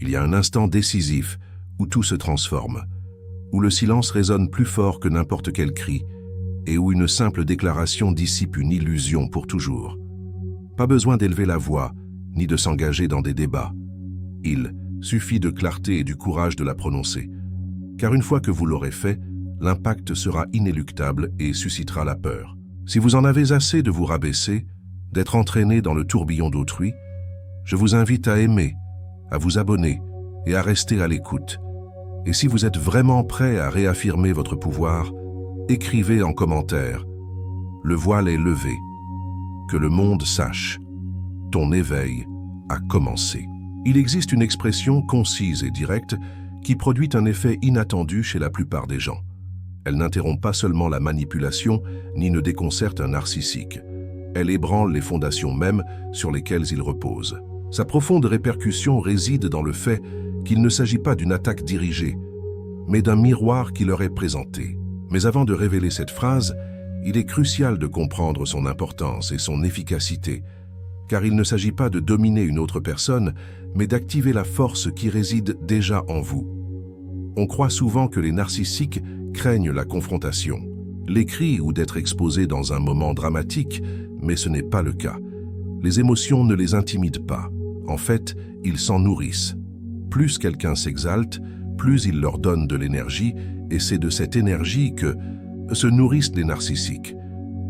Il y a un instant décisif où tout se transforme, où le silence résonne plus fort que n'importe quel cri et où une simple déclaration dissipe une illusion pour toujours. Pas besoin d'élever la voix, ni de s'engager dans des débats. Il suffit de clarté et du courage de la prononcer, car une fois que vous l'aurez fait, l'impact sera inéluctable et suscitera la peur. Si vous en avez assez de vous rabaisser, d'être entraîné dans le tourbillon d'autrui, je vous invite à aimer, à vous abonner et à rester à l'écoute. Et si vous êtes vraiment prêt à réaffirmer votre pouvoir, écrivez en commentaire « Le voile est levé ». Que le monde sache, ton éveil a commencé. Il existe une expression concise et directe qui produit un effet inattendu chez la plupart des gens. Elle n'interrompt pas seulement la manipulation, ni ne déconcerte un narcissique. Elle ébranle les fondations mêmes sur lesquelles il repose. Sa profonde répercussion réside dans le fait qu'il ne s'agit pas d'une attaque dirigée, mais d'un miroir qui leur est présenté. Mais avant de révéler cette phrase, il est crucial de comprendre son importance et son efficacité, car il ne s'agit pas de dominer une autre personne, mais d'activer la force qui réside déjà en vous. On croit souvent que les narcissiques craignent la confrontation, les cris ou d'être exposés dans un moment dramatique, mais ce n'est pas le cas. Les émotions ne les intimident pas. En fait, ils s'en nourrissent. Plus quelqu'un s'exalte, plus il leur donne de l'énergie, et c'est de cette énergie que se nourrissent les narcissiques.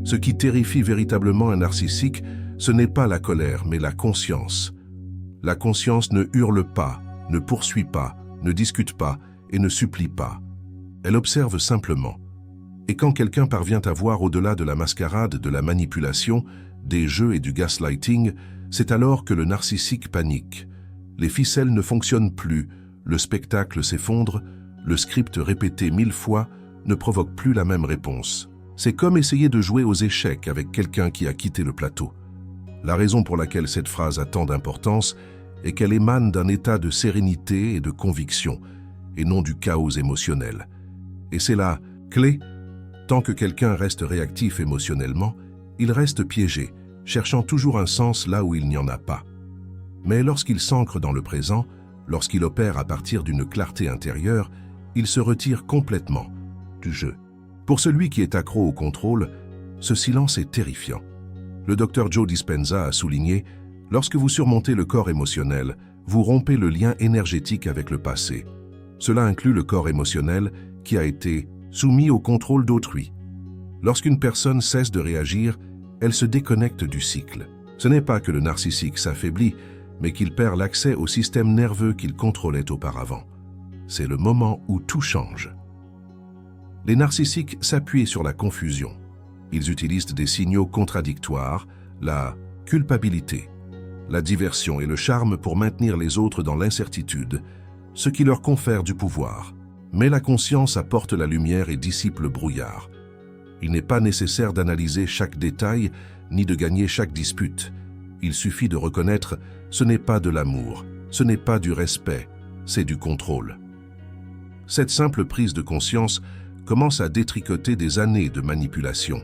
Ce qui terrifie véritablement un narcissique, ce n'est pas la colère, mais la conscience. La conscience ne hurle pas, ne poursuit pas, ne discute pas et ne supplie pas. Elle observe simplement. Et quand quelqu'un parvient à voir au-delà de la mascarade, de la manipulation, des jeux et du gaslighting, c'est alors que le narcissique panique. Les ficelles ne fonctionnent plus, le spectacle s'effondre, le script répété 1000 fois ne provoque plus la même réponse. C'est comme essayer de jouer aux échecs avec quelqu'un qui a quitté le plateau. La raison pour laquelle cette phrase a tant d'importance est qu'elle émane d'un état de sérénité et de conviction, et non du chaos émotionnel. Et c'est la clé. Tant que quelqu'un reste réactif émotionnellement, il reste piégé, cherchant toujours un sens là où il n'y en a pas. Mais lorsqu'il s'ancre dans le présent, lorsqu'il opère à partir d'une clarté intérieure, il se retire complètement du jeu. Pour celui qui est accro au contrôle, ce silence est terrifiant. Le docteur Joe Dispenza a souligné « Lorsque vous surmontez le corps émotionnel, vous rompez le lien énergétique avec le passé. Cela inclut le corps émotionnel qui a été soumis au contrôle d'autrui. Lorsqu'une personne cesse de réagir, elle se déconnecte du cycle. Ce n'est pas que le narcissique s'affaiblit, mais qu'il perd l'accès au système nerveux qu'il contrôlait auparavant. C'est le moment où tout change. Les narcissiques s'appuient sur la confusion. Ils utilisent des signaux contradictoires, la culpabilité, la diversion et le charme pour maintenir les autres dans l'incertitude, ce qui leur confère du pouvoir. Mais la conscience apporte la lumière et dissipe le brouillard. Il n'est pas nécessaire d'analyser chaque détail ni de gagner chaque dispute. Il suffit de reconnaître « ce n'est pas de l'amour, ce n'est pas du respect, c'est du contrôle ». Cette simple prise de conscience commence à détricoter des années de manipulation.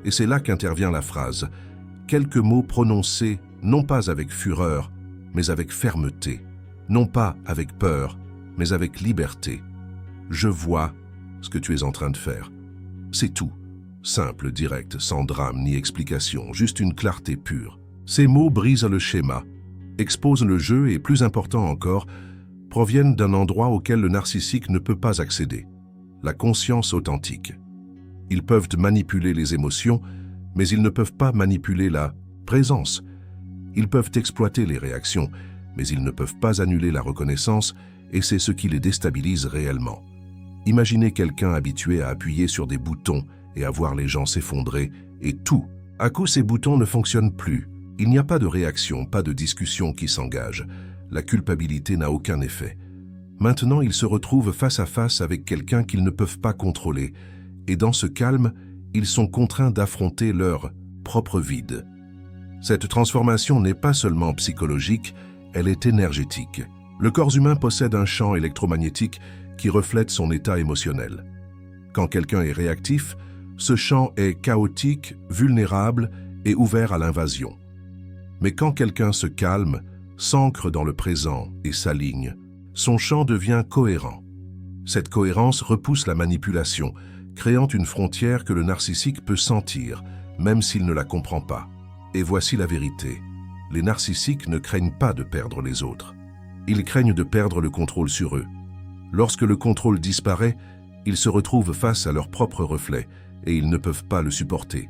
Et c'est là qu'intervient la phrase « quelques mots prononcés non pas avec fureur, mais avec fermeté, non pas avec peur, mais avec liberté. Je vois ce que tu es en train de faire. » C'est tout. Simple, direct, sans drame ni explication, juste une clarté pure. Ces mots brisent le schéma, exposent le jeu et, plus important encore, proviennent d'un endroit auquel le narcissique ne peut pas accéder, la conscience authentique. Ils peuvent manipuler les émotions, mais ils ne peuvent pas manipuler la présence. Ils peuvent exploiter les réactions, mais ils ne peuvent pas annuler la reconnaissance, et c'est ce qui les déstabilise réellement. Imaginez quelqu'un habitué à appuyer sur des boutons et à voir les gens s'effondrer, et tout. À coup, ces boutons ne fonctionnent plus. Il n'y a pas de réaction, pas de discussion qui s'engage. La culpabilité n'a aucun effet. Maintenant, ils se retrouvent face à face avec quelqu'un qu'ils ne peuvent pas contrôler, et dans ce calme, ils sont contraints d'affronter leur propre vide. Cette transformation n'est pas seulement psychologique, elle est énergétique. Le corps humain possède un champ électromagnétique qui reflète son état émotionnel. Quand quelqu'un est réactif, ce champ est chaotique, vulnérable et ouvert à l'invasion. Mais quand quelqu'un se calme, s'ancre dans le présent et s'aligne. Son champ devient cohérent. Cette cohérence repousse la manipulation, créant une frontière que le narcissique peut sentir, même s'il ne la comprend pas. Et voici la vérité. Les narcissiques ne craignent pas de perdre les autres. Ils craignent de perdre le contrôle sur eux. Lorsque le contrôle disparaît, ils se retrouvent face à leur propre reflet et ils ne peuvent pas le supporter.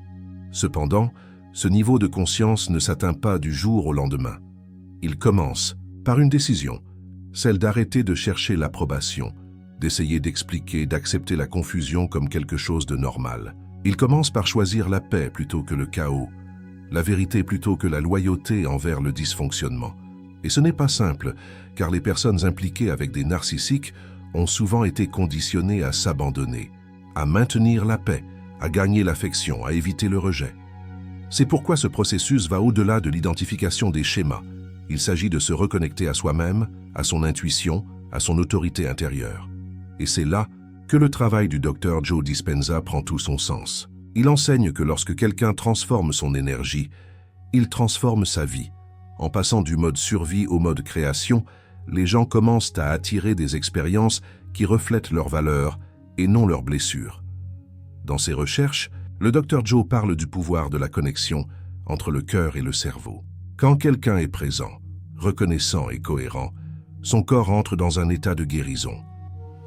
Cependant, ce niveau de conscience ne s'atteint pas du jour au lendemain. Il commence par une décision, celle d'arrêter de chercher l'approbation, d'essayer d'expliquer, d'accepter la confusion comme quelque chose de normal. Il commence par choisir la paix plutôt que le chaos, la vérité plutôt que la loyauté envers le dysfonctionnement. Et ce n'est pas simple, car les personnes impliquées avec des narcissiques ont souvent été conditionnées à s'abandonner, à maintenir la paix, à gagner l'affection, à éviter le rejet. C'est pourquoi ce processus va au-delà de l'identification des schémas. Il s'agit de se reconnecter à soi-même, à son intuition, à son autorité intérieure. Et c'est là que le travail du Dr Joe Dispenza prend tout son sens. Il enseigne que lorsque quelqu'un transforme son énergie, il transforme sa vie. En passant du mode survie au mode création, les gens commencent à attirer des expériences qui reflètent leurs valeurs et non leurs blessures. Dans ses recherches, le Dr Joe parle du pouvoir de la connexion entre le cœur et le cerveau. Quand quelqu'un est présent, reconnaissant et cohérent, son corps entre dans un état de guérison.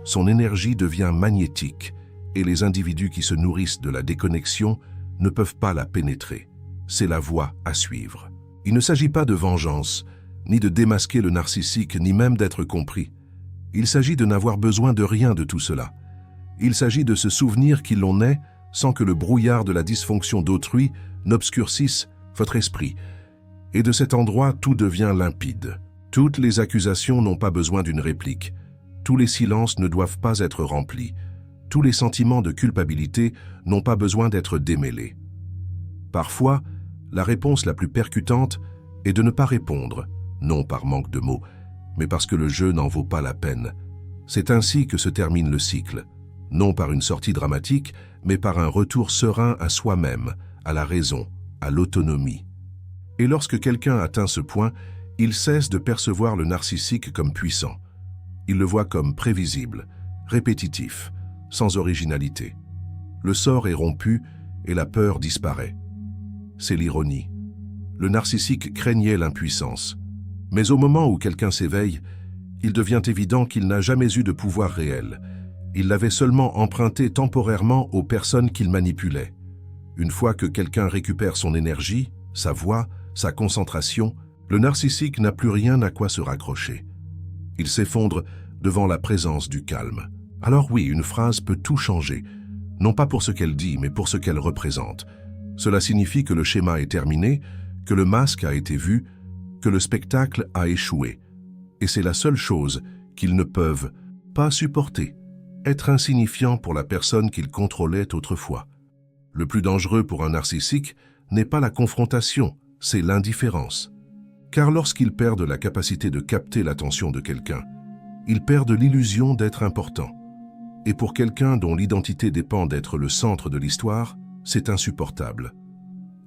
Son énergie devient magnétique et les individus qui se nourrissent de la déconnexion ne peuvent pas la pénétrer. C'est la voie à suivre. Il ne s'agit pas de vengeance, ni de démasquer le narcissique, ni même d'être compris. Il s'agit de n'avoir besoin de rien de tout cela. Il s'agit de se souvenir qui l'on est sans que le brouillard de la dysfonction d'autrui n'obscurcisse votre esprit. Et de cet endroit, tout devient limpide. Toutes les accusations n'ont pas besoin d'une réplique. Tous les silences ne doivent pas être remplis. Tous les sentiments de culpabilité n'ont pas besoin d'être démêlés. Parfois, la réponse la plus percutante est de ne pas répondre, non par manque de mots, mais parce que le jeu n'en vaut pas la peine. C'est ainsi que se termine le cycle, non par une sortie dramatique, mais par un retour serein à soi-même, à la raison, à l'autonomie. Et lorsque quelqu'un atteint ce point, il cesse de percevoir le narcissique comme puissant. Il le voit comme prévisible, répétitif, sans originalité. Le sort est rompu et la peur disparaît. C'est l'ironie. Le narcissique craignait l'impuissance. Mais au moment où quelqu'un s'éveille, il devient évident qu'il n'a jamais eu de pouvoir réel. Il l'avait seulement emprunté temporairement aux personnes qu'il manipulait. Une fois que quelqu'un récupère son énergie, sa voix, sa concentration, le narcissique n'a plus rien à quoi se raccrocher. Il s'effondre devant la présence du calme. Alors oui, une phrase peut tout changer, non pas pour ce qu'elle dit, mais pour ce qu'elle représente. Cela signifie que le schéma est terminé, que le masque a été vu, que le spectacle a échoué. Et c'est la seule chose qu'ils ne peuvent pas supporter, être insignifiant pour la personne qu'ils contrôlaient autrefois. Le plus dangereux pour un narcissique n'est pas la confrontation, c'est l'indifférence. Car lorsqu'ils perdent la capacité de capter l'attention de quelqu'un, ils perdent l'illusion d'être important. Et pour quelqu'un dont l'identité dépend d'être le centre de l'histoire, c'est insupportable.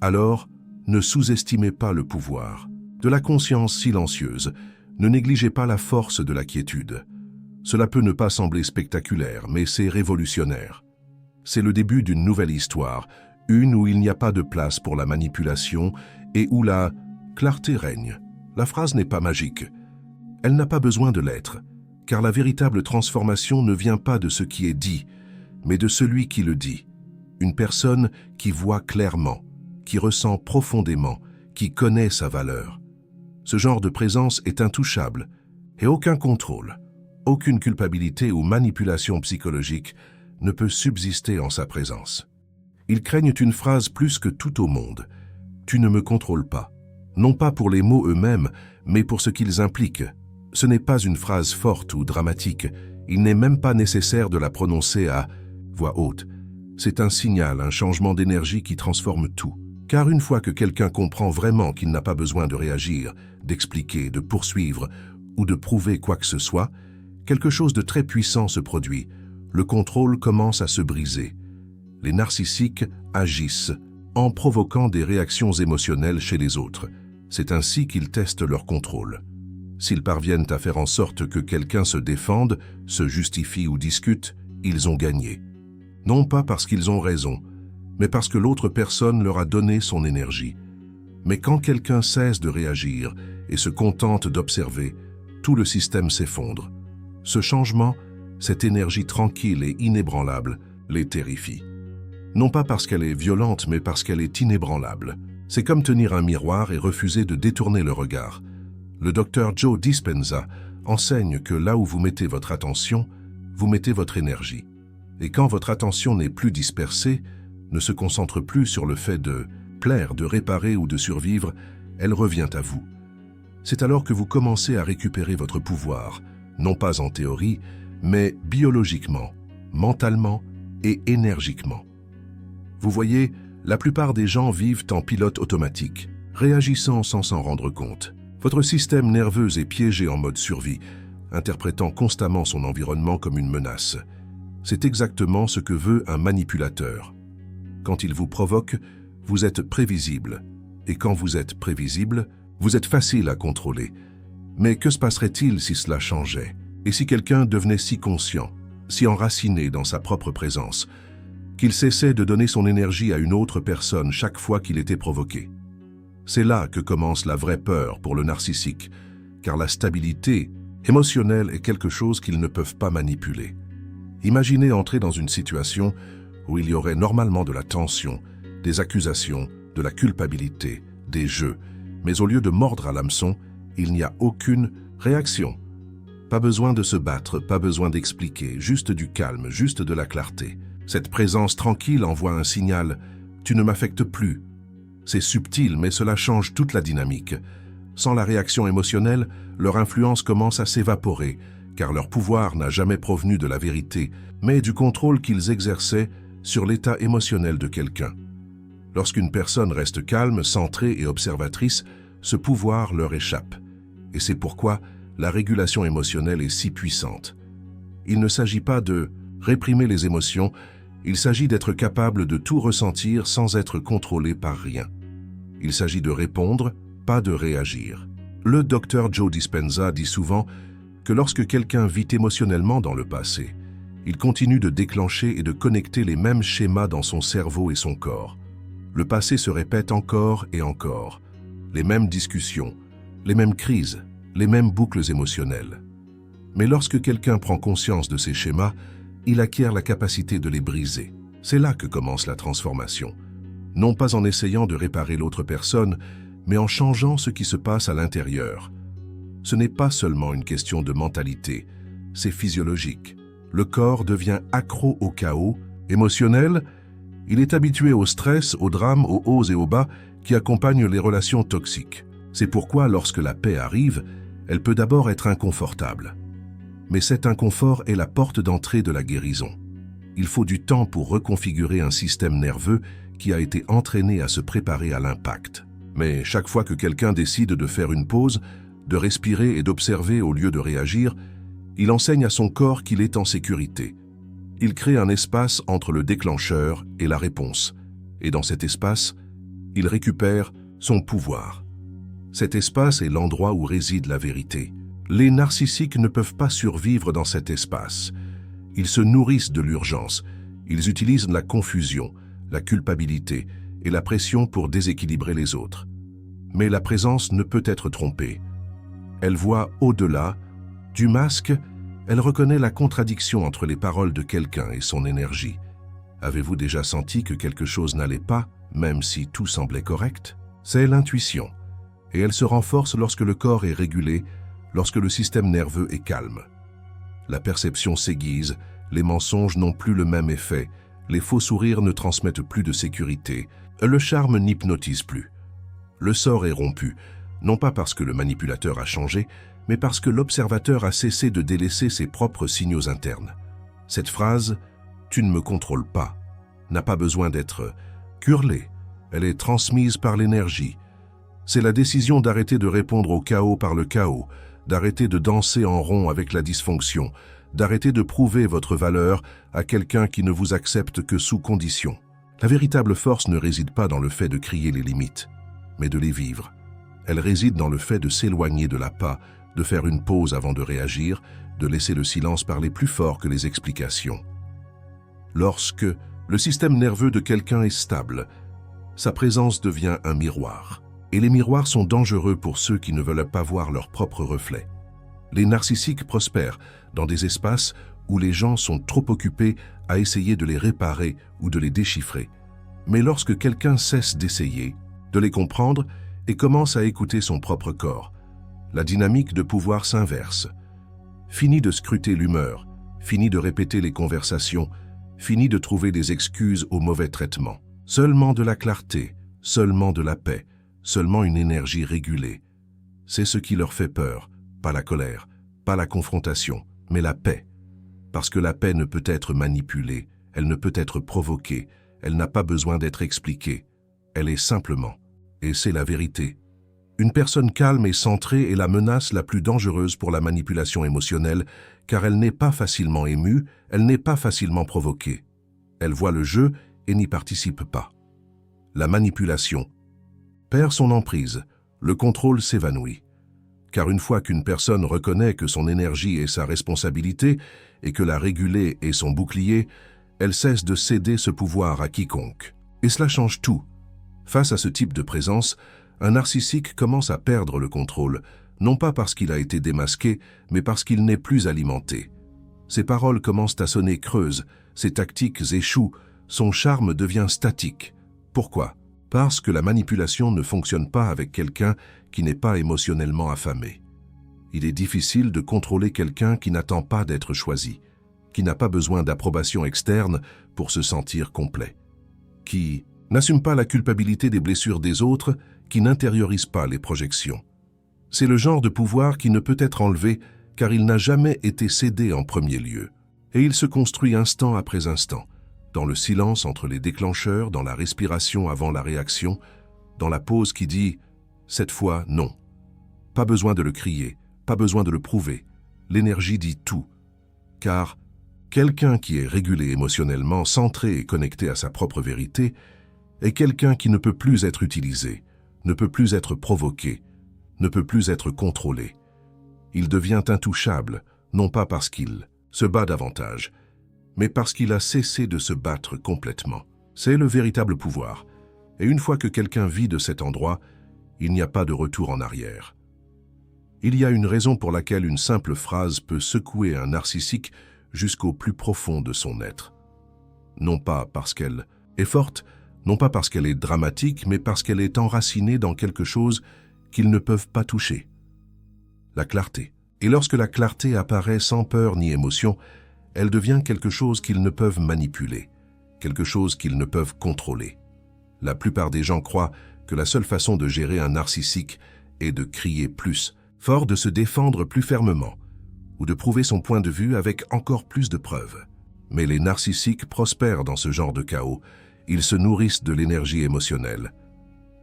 Alors, ne sous-estimez pas le pouvoir. De la conscience silencieuse, ne négligez pas la force de la quiétude. Cela peut ne pas sembler spectaculaire, mais c'est révolutionnaire. C'est le début d'une nouvelle histoire, une où il n'y a pas de place pour la manipulation et où la clarté règne. La phrase n'est pas magique. Elle n'a pas besoin de l'être, car la véritable transformation ne vient pas de ce qui est dit, mais de celui qui le dit. Une personne qui voit clairement, qui ressent profondément, qui connaît sa valeur. Ce genre de présence est intouchable et aucun contrôle, aucune culpabilité ou manipulation psychologique ne peut subsister en sa présence. Ils craignent une phrase plus que tout au monde. Tu ne me contrôles pas. Non pas pour les mots eux-mêmes, mais pour ce qu'ils impliquent. Ce n'est pas une phrase forte ou dramatique. Il n'est même pas nécessaire de la prononcer à voix haute. C'est un signal, un changement d'énergie qui transforme tout. Car une fois que quelqu'un comprend vraiment qu'il n'a pas besoin de réagir, d'expliquer, de poursuivre ou de prouver quoi que ce soit, quelque chose de très puissant se produit. Le contrôle commence à se briser. Les narcissiques agissent en provoquant des réactions émotionnelles chez les autres. C'est ainsi qu'ils testent leur contrôle. S'ils parviennent à faire en sorte que quelqu'un se défende, se justifie ou discute, ils ont gagné. Non pas parce qu'ils ont raison, mais parce que l'autre personne leur a donné son énergie. Mais quand quelqu'un cesse de réagir et se contente d'observer, tout le système s'effondre. Ce changement, cette énergie tranquille et inébranlable, les terrifie. Non pas parce qu'elle est violente, mais parce qu'elle est inébranlable. C'est comme tenir un miroir et refuser de détourner le regard. Le docteur Joe Dispenza enseigne que là où vous mettez votre attention, vous mettez votre énergie. Et quand votre attention n'est plus dispersée, ne se concentre plus sur le fait de plaire, de réparer ou de survivre, elle revient à vous. C'est alors que vous commencez à récupérer votre pouvoir, non pas en théorie, mais biologiquement, mentalement et énergiquement. Vous voyez, la plupart des gens vivent en pilote automatique, réagissant sans s'en rendre compte. Votre système nerveux est piégé en mode survie, interprétant constamment son environnement comme une menace. C'est exactement ce que veut un manipulateur. Quand il vous provoque, vous êtes prévisible. Et quand vous êtes prévisible, vous êtes facile à contrôler. Mais que se passerait-il si cela changeait? Et si quelqu'un devenait si conscient, si enraciné dans sa propre présence, qu'il cessait de donner son énergie à une autre personne chaque fois qu'il était provoqué? C'est là que commence la vraie peur pour le narcissique, car la stabilité émotionnelle est quelque chose qu'ils ne peuvent pas manipuler. Imaginez entrer dans une situation où il y aurait normalement de la tension, des accusations, de la culpabilité, des jeux, mais au lieu de mordre à l'hameçon, il n'y a aucune réaction. Pas besoin de se battre, pas besoin d'expliquer, juste du calme, juste de la clarté. Cette présence tranquille envoie un signal « tu ne m'affectes plus ». C'est subtil, mais cela change toute la dynamique. Sans la réaction émotionnelle, leur influence commence à s'évaporer, car leur pouvoir n'a jamais provenu de la vérité, mais du contrôle qu'ils exerçaient sur l'état émotionnel de quelqu'un. Lorsqu'une personne reste calme, centrée et observatrice, ce pouvoir leur échappe. Et c'est pourquoi la régulation émotionnelle est si puissante. Il ne s'agit pas de réprimer les émotions, il s'agit d'être capable de tout ressentir sans être contrôlé par rien. Il s'agit de répondre, pas de réagir. Le docteur Joe Dispenza dit souvent que lorsque quelqu'un vit émotionnellement dans le passé, il continue de déclencher et de connecter les mêmes schémas dans son cerveau et son corps. Le passé se répète encore et encore. Les mêmes discussions, les mêmes crises, les mêmes boucles émotionnelles. Mais lorsque quelqu'un prend conscience de ces schémas, il acquiert la capacité de les briser. C'est là que commence la transformation. Non pas en essayant de réparer l'autre personne, mais en changeant ce qui se passe à l'intérieur. Ce n'est pas seulement une question de mentalité, c'est physiologique. Le corps devient accro au chaos, émotionnel. Il est habitué au stress, au drame, aux hauts et aux bas qui accompagnent les relations toxiques. C'est pourquoi lorsque la paix arrive, elle peut d'abord être inconfortable. Mais cet inconfort est la porte d'entrée de la guérison. Il faut du temps pour reconfigurer un système nerveux qui a été entraîné à se préparer à l'impact. Mais chaque fois que quelqu'un décide de faire une pause, de respirer et d'observer au lieu de réagir, il enseigne à son corps qu'il est en sécurité. Il crée un espace entre le déclencheur et la réponse. Et dans cet espace, il récupère son pouvoir. Cet espace est l'endroit où réside la vérité. Les narcissiques ne peuvent pas survivre dans cet espace. Ils se nourrissent de l'urgence. Ils utilisent la confusion, la culpabilité et la pression pour déséquilibrer les autres. Mais la présence ne peut être trompée. Elle voit au-delà du masque, elle reconnaît la contradiction entre les paroles de quelqu'un et son énergie. Avez-vous déjà senti que quelque chose n'allait pas, même si tout semblait correct? C'est l'intuition. Et elle se renforce lorsque le corps est régulé, lorsque le système nerveux est calme. La perception s'aiguise, les mensonges n'ont plus le même effet, les faux sourires ne transmettent plus de sécurité, le charme n'hypnotise plus. Le sort est rompu, non pas parce que le manipulateur a changé, mais parce que l'observateur a cessé de délaisser ses propres signaux internes. Cette phrase « tu ne me contrôles pas » n'a pas besoin d'être hurlée, elle est transmise par l'énergie. C'est la décision d'arrêter de répondre au chaos par le chaos, d'arrêter de danser en rond avec la dysfonction, d'arrêter de prouver votre valeur à quelqu'un qui ne vous accepte que sous condition. La véritable force ne réside pas dans le fait de crier les limites, mais de les vivre. Elle réside dans le fait de s'éloigner de l'appât, de faire une pause avant de réagir, de laisser le silence parler plus fort que les explications. Lorsque le système nerveux de quelqu'un est stable, sa présence devient un miroir. Et les miroirs sont dangereux pour ceux qui ne veulent pas voir leur propre reflet. Les narcissiques prospèrent dans des espaces où les gens sont trop occupés à essayer de les réparer ou de les déchiffrer. Mais lorsque quelqu'un cesse d'essayer, de les comprendre et commence à écouter son propre corps, la dynamique de pouvoir s'inverse. Fini de scruter l'humeur, fini de répéter les conversations, fini de trouver des excuses au mauvais traitement. Seulement de la clarté, seulement de la paix, seulement une énergie régulée. C'est ce qui leur fait peur, pas la colère, pas la confrontation, mais la paix. Parce que la paix ne peut être manipulée, elle ne peut être provoquée, elle n'a pas besoin d'être expliquée. Elle est simplement, et c'est la vérité. Une personne calme et centrée est la menace la plus dangereuse pour la manipulation émotionnelle, car elle n'est pas facilement émue, elle n'est pas facilement provoquée. Elle voit le jeu et n'y participe pas. La manipulation perd son emprise, le contrôle s'évanouit. Car une fois qu'une personne reconnaît que son énergie est sa responsabilité et que la réguler est son bouclier, elle cesse de céder ce pouvoir à quiconque. Et cela change tout. Face à ce type de présence, un narcissique commence à perdre le contrôle, non pas parce qu'il a été démasqué, mais parce qu'il n'est plus alimenté. Ses paroles commencent à sonner creuses, ses tactiques échouent, son charme devient statique. Pourquoi ? Parce que la manipulation ne fonctionne pas avec quelqu'un qui n'est pas émotionnellement affamé. Il est difficile de contrôler quelqu'un qui n'attend pas d'être choisi, qui n'a pas besoin d'approbation externe pour se sentir complet, qui n'assume pas la culpabilité des blessures des autres, qui n'intériorise pas les projections. C'est le genre de pouvoir qui ne peut être enlevé car il n'a jamais été cédé en premier lieu. Et il se construit instant après instant, dans le silence entre les déclencheurs, dans la respiration avant la réaction, dans la pause qui dit « cette fois, non ». Pas besoin de le crier, pas besoin de le prouver. L'énergie dit tout. Car quelqu'un qui est régulé émotionnellement, centré et connecté à sa propre vérité, est quelqu'un qui ne peut plus être utilisé, ne peut plus être provoqué, ne peut plus être contrôlé. Il devient intouchable, non pas parce qu'il se bat davantage, mais parce qu'il a cessé de se battre complètement. C'est le véritable pouvoir. Et une fois que quelqu'un vit de cet endroit, il n'y a pas de retour en arrière. Il y a une raison pour laquelle une simple phrase peut secouer un narcissique jusqu'au plus profond de son être. Non pas parce qu'elle est forte, non pas parce qu'elle est dramatique, mais parce qu'elle est enracinée dans quelque chose qu'ils ne peuvent pas toucher. La clarté. Et lorsque la clarté apparaît sans peur ni émotion, elle devient quelque chose qu'ils ne peuvent manipuler, quelque chose qu'ils ne peuvent contrôler. La plupart des gens croient que la seule façon de gérer un narcissique est de crier plus, fort de se défendre plus fermement, ou de prouver son point de vue avec encore plus de preuves. Mais les narcissiques prospèrent dans ce genre de chaos. Ils se nourrissent de l'énergie émotionnelle.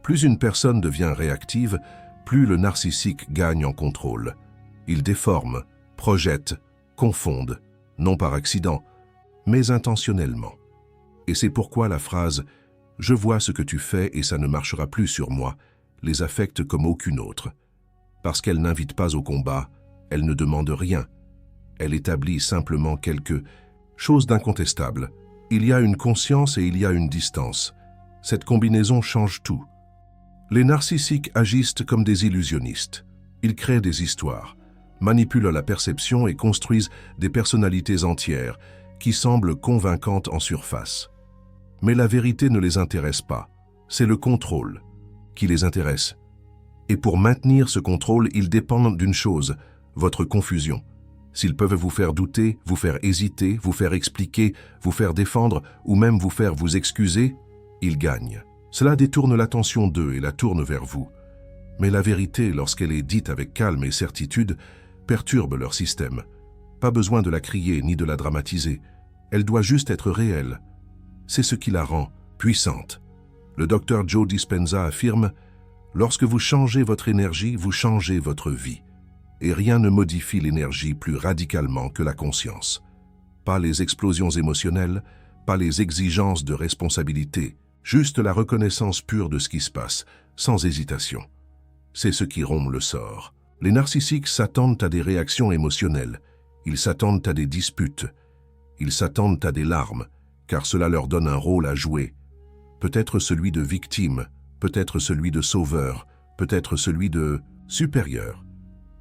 Plus une personne devient réactive, plus le narcissique gagne en contrôle. Il déforme, projette, confonde, non par accident, mais intentionnellement. Et c'est pourquoi la phrase « Je vois ce que tu fais et ça ne marchera plus sur moi » les affecte comme aucune autre. Parce qu'elle n'invite pas au combat, elle ne demande rien. Elle établit simplement quelque chose d'incontestable. Il y a une conscience et il y a une distance. Cette combinaison change tout. Les narcissiques agissent comme des illusionnistes. Ils créent des histoires, manipulent la perception et construisent des personnalités entières qui semblent convaincantes en surface. Mais la vérité ne les intéresse pas. C'est le contrôle qui les intéresse. Et pour maintenir ce contrôle, ils dépendent d'une chose, votre confusion. S'ils peuvent vous faire douter, vous faire hésiter, vous faire expliquer, vous faire défendre ou même vous faire vous excuser, ils gagnent. Cela détourne l'attention d'eux et la tourne vers vous. Mais la vérité, lorsqu'elle est dite avec calme et certitude, perturbe leur système. Pas besoin de la crier ni de la dramatiser. Elle doit juste être réelle. C'est ce qui la rend puissante. Le docteur Joe Dispenza affirme « Lorsque vous changez votre énergie, vous changez votre vie. » Et rien ne modifie l'énergie plus radicalement que la conscience. Pas les explosions émotionnelles, pas les exigences de responsabilité, juste la reconnaissance pure de ce qui se passe, sans hésitation. C'est ce qui rompt le sort. Les narcissiques s'attendent à des réactions émotionnelles. Ils s'attendent à des disputes. Ils s'attendent à des larmes, car cela leur donne un rôle à jouer. Peut-être celui de victime, peut-être celui de sauveur, peut-être celui de supérieur.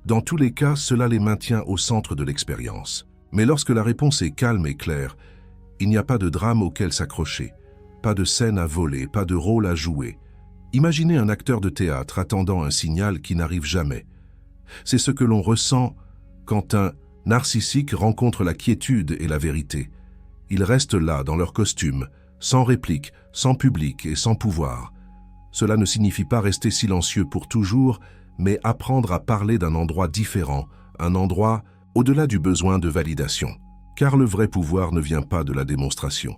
Dans tous les cas, cela les maintient au centre de l'expérience. Mais lorsque la réponse est calme et claire, il n'y a pas de drame auquel s'accrocher, pas de scène à voler, pas de rôle à jouer. Imaginez un acteur de théâtre attendant un signal qui n'arrive jamais. C'est ce que l'on ressent quand un narcissique rencontre la quiétude et la vérité. Ils restent là, dans leur costume, sans réplique, sans public et sans pouvoir. Cela ne signifie pas rester silencieux pour toujours, mais apprendre à parler d'un endroit différent, un endroit au-delà du besoin de validation. Car le vrai pouvoir ne vient pas de la démonstration,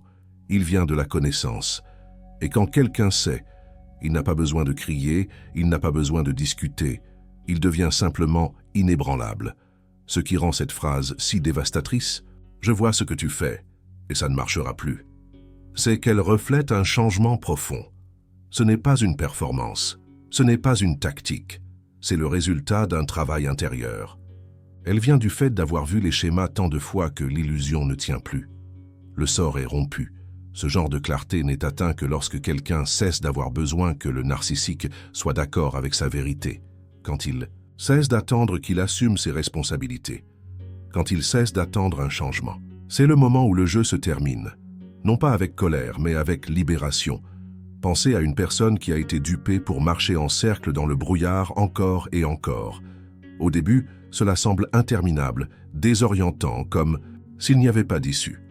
il vient de la connaissance. Et quand quelqu'un sait, il n'a pas besoin de crier, il n'a pas besoin de discuter, il devient simplement inébranlable. Ce qui rend cette phrase si dévastatrice, « Je vois ce que tu fais, et ça ne marchera plus », c'est qu'elle reflète un changement profond. Ce n'est pas une performance, ce n'est pas une tactique, c'est le résultat d'un travail intérieur. Elle vient du fait d'avoir vu les schémas tant de fois que l'illusion ne tient plus. Le sort est rompu. Ce genre de clarté n'est atteint que lorsque quelqu'un cesse d'avoir besoin que le narcissique soit d'accord avec sa vérité, quand il cesse d'attendre qu'il assume ses responsabilités, quand il cesse d'attendre un changement. C'est le moment où le jeu se termine, non pas avec colère, mais avec libération. Pensez à une personne qui a été dupée pour marcher en cercle dans le brouillard encore et encore. Au début, cela semble interminable, désorientant, comme s'il n'y avait pas d'issue.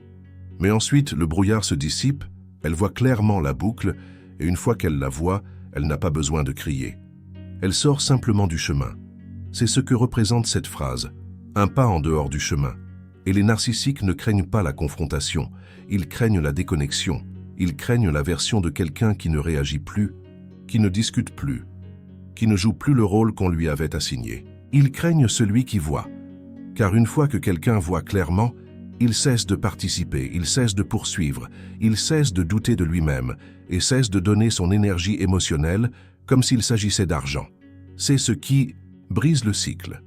Mais ensuite, le brouillard se dissipe, elle voit clairement la boucle, et une fois qu'elle la voit, elle n'a pas besoin de crier. Elle sort simplement du chemin. C'est ce que représente cette phrase, un pas en dehors du chemin. Et les narcissiques ne craignent pas la confrontation, ils craignent la déconnexion, ils craignent la version de quelqu'un qui ne réagit plus, qui ne discute plus, qui ne joue plus le rôle qu'on lui avait assigné. Ils craignent celui qui voit, car une fois que quelqu'un voit clairement, il cesse de participer, il cesse de poursuivre, il cesse de douter de lui-même et cesse de donner son énergie émotionnelle comme s'il s'agissait d'argent. C'est ce qui brise le cycle.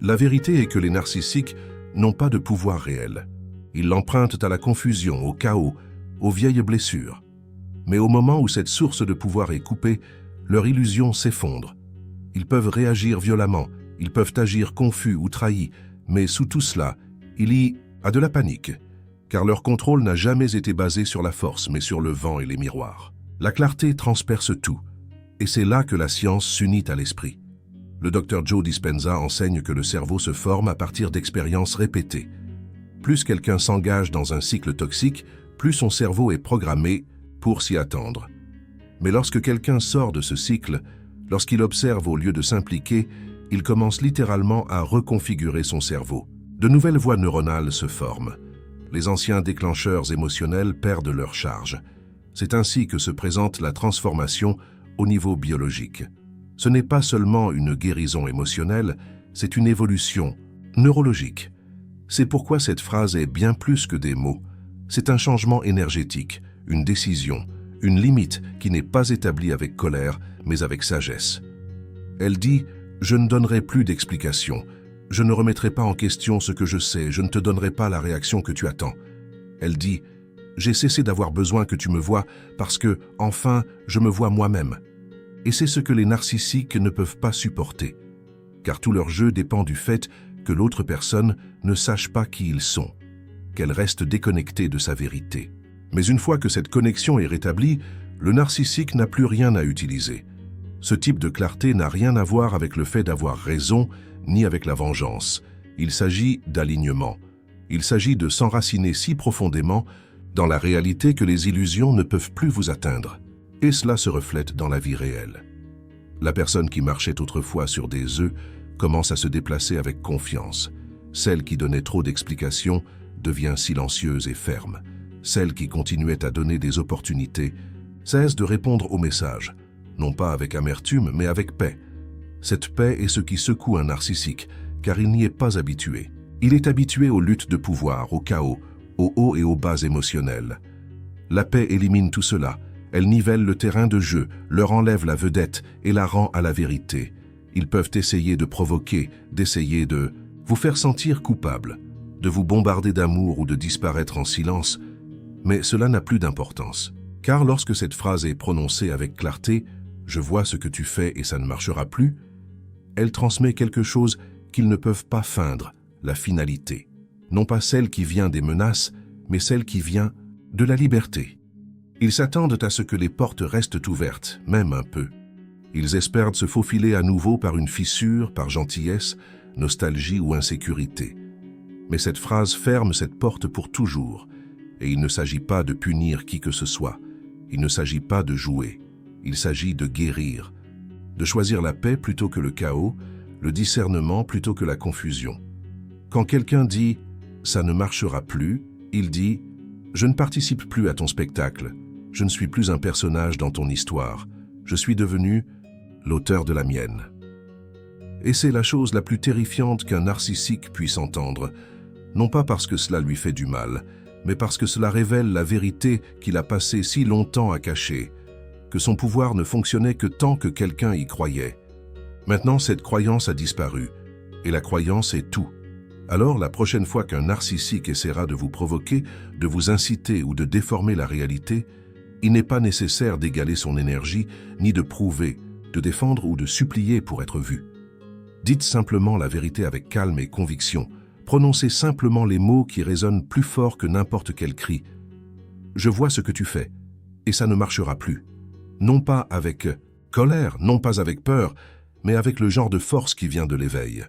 La vérité est que les narcissiques n'ont pas de pouvoir réel. Ils l'empruntent à la confusion, au chaos, aux vieilles blessures. Mais au moment où cette source de pouvoir est coupée, leur illusion s'effondre. Ils peuvent réagir violemment, ils peuvent agir confus ou trahis, mais sous tout cela, il y a de la panique, car leur contrôle n'a jamais été basé sur la force, mais sur le vent et les miroirs. La clarté transperce tout, et c'est là que la science s'unit à l'esprit. Le Dr Joe Dispenza enseigne que le cerveau se forme à partir d'expériences répétées. Plus quelqu'un s'engage dans un cycle toxique, plus son cerveau est programmé pour s'y attendre. Mais lorsque quelqu'un sort de ce cycle, lorsqu'il observe au lieu de s'impliquer, il commence littéralement à reconfigurer son cerveau. De nouvelles voies neuronales se forment. Les anciens déclencheurs émotionnels perdent leur charge. C'est ainsi que se présente la transformation au niveau biologique. Ce n'est pas seulement une guérison émotionnelle, c'est une évolution neurologique. C'est pourquoi cette phrase est bien plus que des mots. C'est un changement énergétique, une décision, une limite qui n'est pas établie avec colère, mais avec sagesse. Elle dit « Je ne donnerai plus d'explications. Je ne remettrai pas en question ce que je sais, je ne te donnerai pas la réaction que tu attends. » Elle dit « J'ai cessé d'avoir besoin que tu me vois parce que, enfin, je me vois moi-même. » Et c'est ce que les narcissiques ne peuvent pas supporter, car tout leur jeu dépend du fait que l'autre personne ne sache pas qui ils sont, qu'elle reste déconnectée de sa vérité. Mais une fois que cette connexion est rétablie, le narcissique n'a plus rien à utiliser. Ce type de clarté n'a rien à voir avec le fait d'avoir raison, ni avec la vengeance. Il s'agit d'alignement. Il s'agit de s'enraciner si profondément dans la réalité que les illusions ne peuvent plus vous atteindre. Et cela se reflète dans la vie réelle. La personne qui marchait autrefois sur des œufs commence à se déplacer avec confiance. Celle qui donnait trop d'explications devient silencieuse et ferme. Celle qui continuait à donner des opportunités cesse de répondre aux messages, non pas avec amertume, mais avec paix. Cette paix est ce qui secoue un narcissique, car il n'y est pas habitué. Il est habitué aux luttes de pouvoir, au chaos, aux hauts et aux bas émotionnels. La paix élimine tout cela. Elle nivelle le terrain de jeu, leur enlève la vedette et la rend à la vérité. Ils peuvent essayer de provoquer, d'essayer de vous faire sentir coupable, de vous bombarder d'amour ou de disparaître en silence, mais cela n'a plus d'importance. Car lorsque cette phrase est prononcée avec clarté, « Je vois ce que tu fais et ça ne marchera plus », elle transmet quelque chose qu'ils ne peuvent pas feindre, la finalité. Non pas celle qui vient des menaces, mais celle qui vient de la liberté. Ils s'attendent à ce que les portes restent ouvertes, même un peu. Ils espèrent se faufiler à nouveau par une fissure, par gentillesse, nostalgie ou insécurité. Mais cette phrase ferme cette porte pour toujours, et il ne s'agit pas de punir qui que ce soit. Il ne s'agit pas de jouer. Il s'agit de guérir, de choisir la paix plutôt que le chaos, le discernement plutôt que la confusion. Quand quelqu'un dit « ça ne marchera plus », il dit « je ne participe plus à ton spectacle, je ne suis plus un personnage dans ton histoire, je suis devenu l'auteur de la mienne ». Et c'est la chose la plus terrifiante qu'un narcissique puisse entendre, non pas parce que cela lui fait du mal, mais parce que cela révèle la vérité qu'il a passé si longtemps à cacher, que son pouvoir ne fonctionnait que tant que quelqu'un y croyait. Maintenant, cette croyance a disparu, et la croyance est tout. Alors, la prochaine fois qu'un narcissique essaiera de vous provoquer, de vous inciter ou de déformer la réalité, il n'est pas nécessaire d'égaler son énergie, ni de prouver, de défendre ou de supplier pour être vu. Dites simplement la vérité avec calme et conviction. Prononcez simplement les mots qui résonnent plus fort que n'importe quel cri. « Je vois ce que tu fais, et ça ne marchera plus ». Non pas avec colère, non pas avec peur, mais avec le genre de force qui vient de l'éveil.